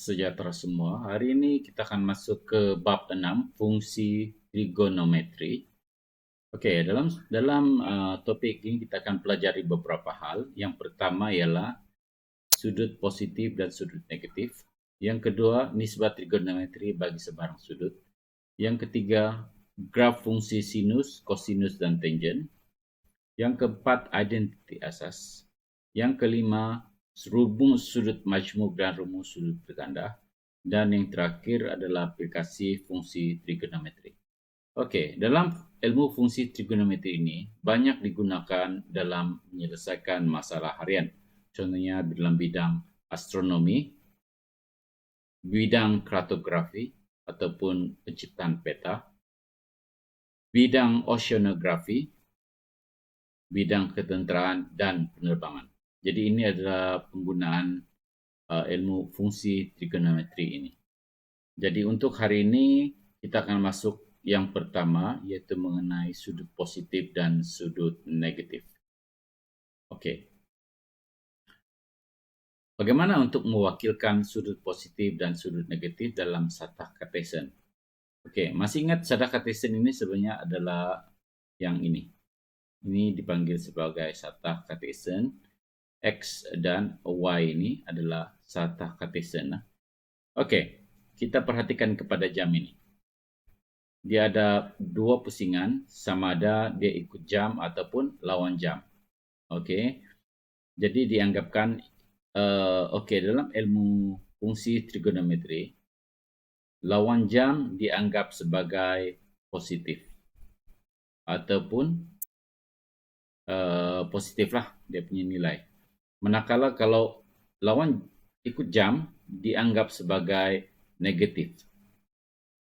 sejahtera semua. Hari ini kita akan masuk ke bab 6, fungsi trigonometri. Oke, dalam topik ini kita akan pelajari beberapa hal. Yang pertama ialah sudut positif dan sudut negatif. Yang kedua, nisbat trigonometri bagi sebarang sudut. Yang ketiga, graf fungsi sinus, kosinus, dan tangent. Yang keempat, identiti asas. Yang kelima, rumus sudut majmuk dan rumus sudut berganda. Dan yang terakhir adalah aplikasi fungsi trigonometri. Oke, dalam ilmu fungsi trigonometri ini banyak digunakan dalam menyelesaikan masalah harian. Contohnya dalam bidang astronomi, bidang kartografi ataupun penciptaan peta, bidang oceanografi, bidang ketenteraan dan penerbangan. Jadi ini adalah penggunaan ilmu fungsi trigonometri ini. Jadi untuk hari ini kita akan masuk yang pertama, yaitu mengenai sudut positif dan sudut negatif. Oke. Bagaimana untuk mewakilkan sudut positif dan sudut negatif dalam satah Cartesian? Oke, masih ingat satah Cartesian ini sebenarnya adalah yang ini. Ini dipanggil sebagai satah Cartesian. X dan Y ini adalah satah Cartesian. Oke, kita perhatikan kepada jam ini. Dia ada dua pusingan, sama ada dia ikut jam ataupun lawan jam. Oke, jadi dianggapkan dalam ilmu fungsi trigonometri, lawan jam dianggap sebagai positif ataupun positif lah dia punya nilai. Manakala kalau lawan ikut jam dianggap sebagai negatif.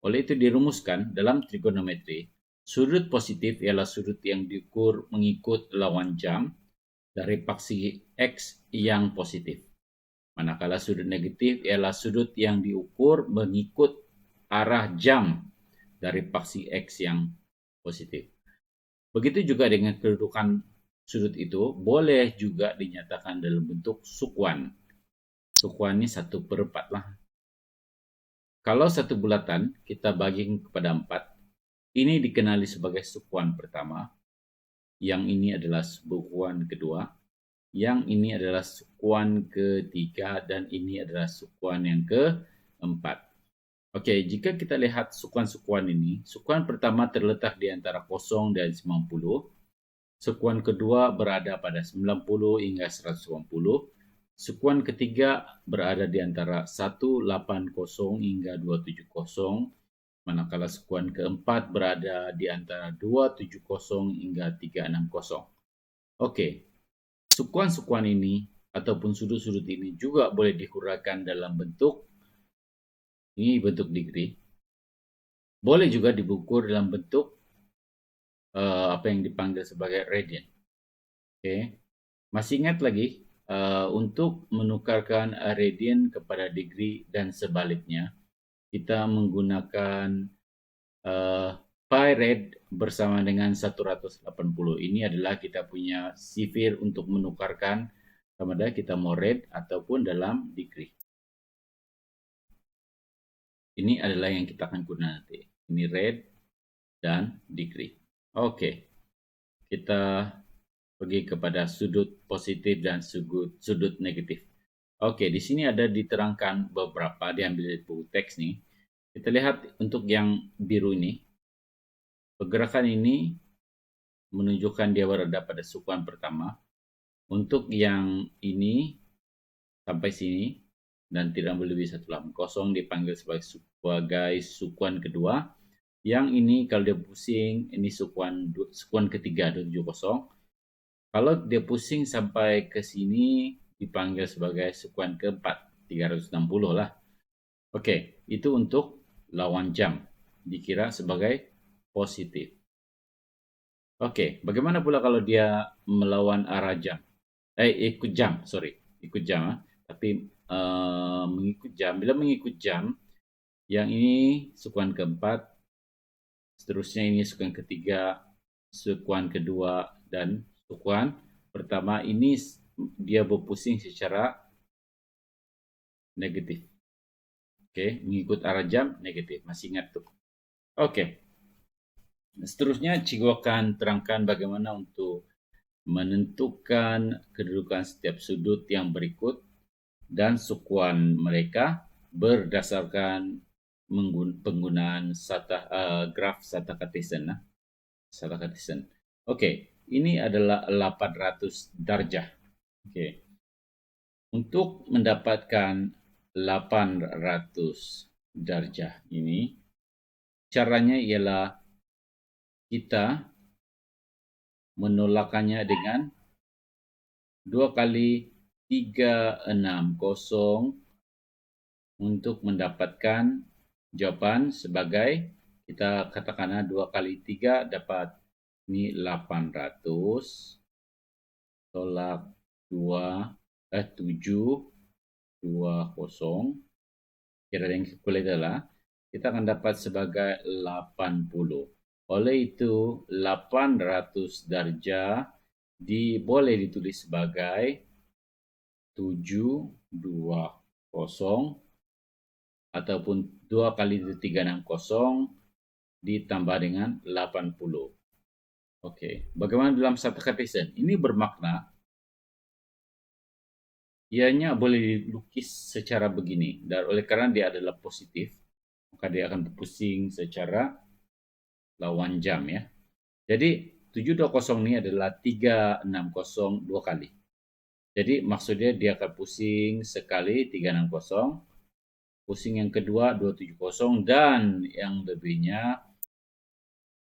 Oleh itu dirumuskan dalam trigonometri, sudut positif ialah sudut yang diukur mengikut lawan jam dari paksi X yang positif. Manakala sudut negatif ialah sudut yang diukur mengikut arah jam dari paksi X yang positif. Begitu juga dengan kedudukan sudut itu boleh juga dinyatakan dalam bentuk sukuan. Sukuan ini 1/4 lah. Kalau satu bulatan kita bagi kepada 4, ini dikenali sebagai sukuan pertama. Yang ini adalah sukuan kedua. Yang ini adalah sukuan ketiga dan ini adalah sukuan yang keempat. Oke, jika kita lihat sukuan-sukuan ini, sukuan pertama terletak di antara 0 dan 90. Sukuan kedua berada pada 90 hingga 180. Sukuan ketiga berada di antara 180 hingga 270. Manakala sukuan keempat berada di antara 270 hingga 360. Oke, sukuan-sukuan ini ataupun sudut-sudut ini juga boleh dihuraikan dalam bentuk ini, bentuk degree. Boleh juga diukur dalam bentuk apa yang dipanggil sebagai radian. Oke, masih ingat lagi untuk menukarkan radian kepada degree dan sebaliknya, kita menggunakan pi rad bersama dengan 180. Ini adalah kita punya sifir untuk menukarkan sama ada kita mau rad ataupun dalam degree. Ini adalah yang kita akan gunakan nanti. Ini rad dan degree. Oke, kita pergi kepada sudut positif dan sudut negatif. Oke, di sini ada diterangkan beberapa, diambil dari buku teks nih. Kita lihat untuk yang biru ini. Pergerakan ini menunjukkan dia berada pada sukuan pertama. Untuk yang ini sampai sini dan tidak lebih 180 dipanggil sebagai sukuan kedua. Yang ini kalau dia pusing, ini sukuan ketiga 270. Kalau dia pusing sampai ke sini dipanggil sebagai sukuan keempat 360 lah. Oke, itu untuk lawan jam dikira sebagai positif. Oke, bagaimana pula kalau dia melawan arah jam? Ikut jam, ikut jam. Tapi mengikut jam, bila mengikut jam, yang ini sukuan keempat, seterusnya ini sukuan ketiga, sukuan kedua, dan sukuan pertama ini dia berpusing secara negatif. Oke, mengikut arah jam negatif. Masih ingat tuh. Oke. Seterusnya Cikgu akan terangkan bagaimana untuk menentukan kedudukan setiap sudut yang berikut dan sukuan mereka berdasarkan penggunaan graf Sata Cartesian. Sata Cartesian. Oke, ini adalah 800 darjah. Oke. Untuk mendapatkan 800 darjah ini, caranya ialah kita menolakkannya dengan 2 kali 360 untuk mendapatkan jawaban sebagai, kita katakan 2 kali 3 dapat ini 800 tolak 720. Kira yang kalkulator lah. Kita akan dapat sebagai 80. Oleh itu 800 darjah boleh ditulis sebagai 720 ataupun 2 kali 360 ditambah dengan 80. Oke, bagaimana dalam Sata Cartesian? Ini bermakna ianya boleh dilukis secara begini, dan oleh karena dia adalah positif, maka dia akan berpusing secara lawan jam ya. Jadi 720 ini adalah 360 2 kali. Jadi maksudnya dia akan pusing sekali 360, pusing yang kedua 270, dan yang lebihnya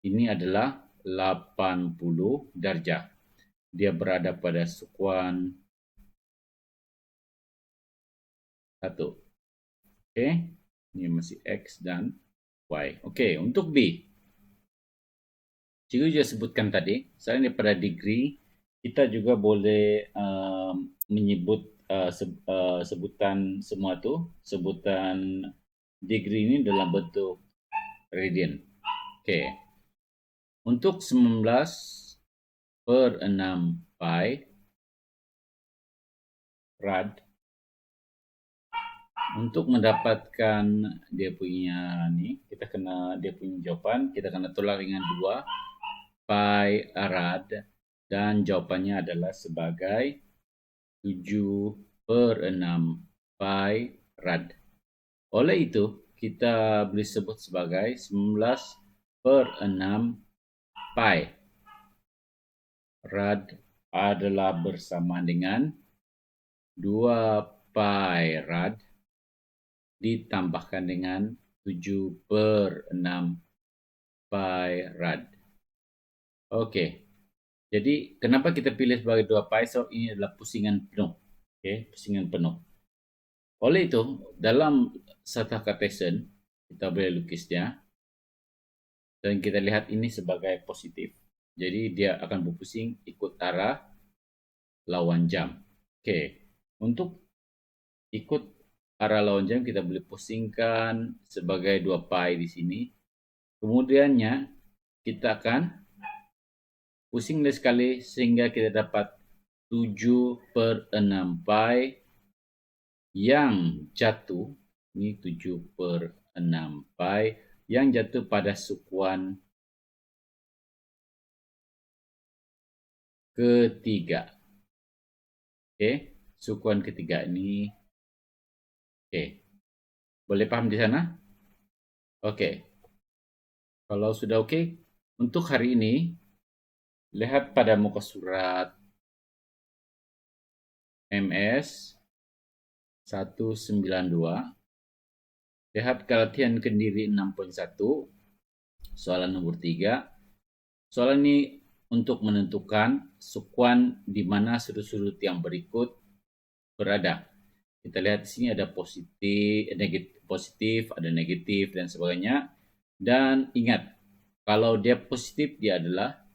ini adalah 80 darjah. Dia berada pada sukuan 1. Oke, ini masih X dan Y. Oke, untuk B. Cikgu juga sebutkan tadi, selain daripada degree, kita juga boleh menyebut sebutan semua tuh, sebutan degree ini dalam bentuk radian. Oke. Untuk 19/6 pi rad, untuk mendapatkan dia punya kita kena dia punya jawaban, kita kena tolak dengan 2 pi rad, dan jawabannya adalah sebagai 7/6 pi rad. Oleh itu, kita boleh sebut sebagai 19/6 pi rad adalah bersama dengan 2 pi rad ditambahkan dengan 7/6 pi rad. Oke. Jadi, kenapa kita pilih sebagai 2 pi? So, ini adalah pusingan penuh. Oke, pusingan penuh. Oleh itu, dalam Sata Cartesian, kita boleh lukisnya. Dan kita lihat ini sebagai positif. Jadi, dia akan berpusing ikut arah lawan jam. Oke, untuk ikut arah lawan jam, kita boleh pusingkan sebagai 2 pi di sini. Kemudiannya, kita akan pusing sekali sehingga kita dapat 7/6 pi yang jatuh, ini 7/6 pi yang jatuh pada sukuan ketiga. Oke, sukuan ketiga ini. Oke, boleh paham di sana? Oke, kalau sudah oke, untuk hari ini, lihat pada muka surat MS 192. Lihat ke latihan kendiri 6.1, soalan nomor 3. Soalan ini untuk menentukan sukuan di mana sudut-sudut yang berikut berada. Kita lihat di sini ada positif, ada negatif, dan sebagainya. Dan ingat, kalau dia positif dia adalah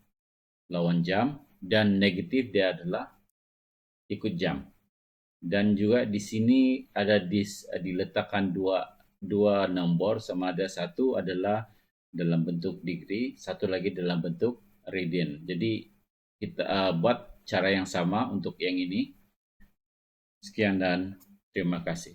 lawan jam, dan negatif dia adalah ikut jam. Dan juga di sini ada diletakkan dua nomor, sama ada satu adalah dalam bentuk degree, satu lagi dalam bentuk radian. Jadi kita buat cara yang sama untuk yang ini. Sekian dan terima kasih.